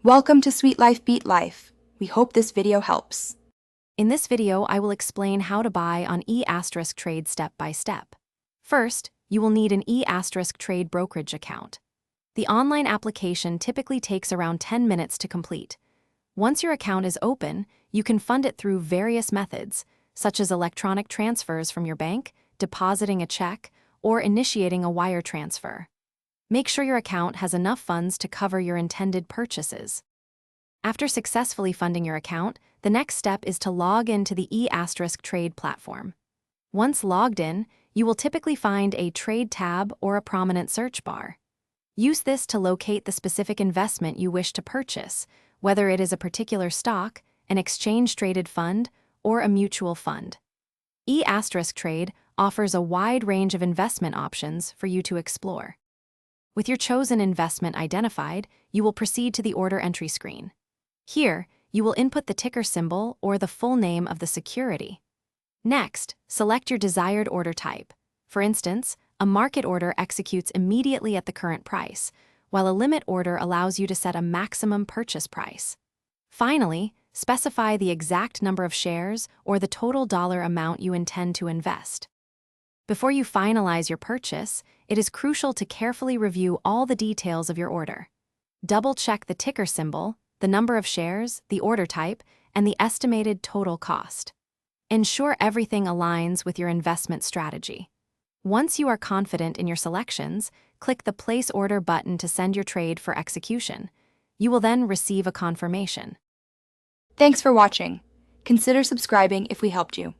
Welcome to Sweet Life Beat Life. We hope this video helps. In this video, I will explain how to buy on eTrade step by step. First, you will need an eTrade brokerage account. The online application typically takes around 10 minutes to complete. Once your account is open, you can fund it through various methods, such as electronic transfers from your bank, depositing a check, or initiating a wire transfer. Make sure your account has enough funds to cover your intended purchases. After successfully funding your account, the next step is to log into the eTrade platform. Once logged in, you will typically find a Trade tab or a prominent search bar. Use this to locate the specific investment you wish to purchase, whether it is a particular stock, an exchange-traded fund, or a mutual fund. eTrade offers a wide range of investment options for you to explore. With your chosen investment identified, you will proceed to the order entry screen. Here, you will input the ticker symbol or the full name of the security. Next, select your desired order type. For instance, a market order executes immediately at the current price, while a limit order allows you to set a maximum purchase price. Finally, specify the exact number of shares or the total dollar amount you intend to invest. Before you finalize your purchase, it is crucial to carefully review all the details of your order. Double-check the ticker symbol, the number of shares, the order type, and the estimated total cost. Ensure everything aligns with your investment strategy. Once you are confident in your selections, click the Place Order button to send your trade for execution. You will then receive a confirmation. Thanks for watching. Consider subscribing if we helped you.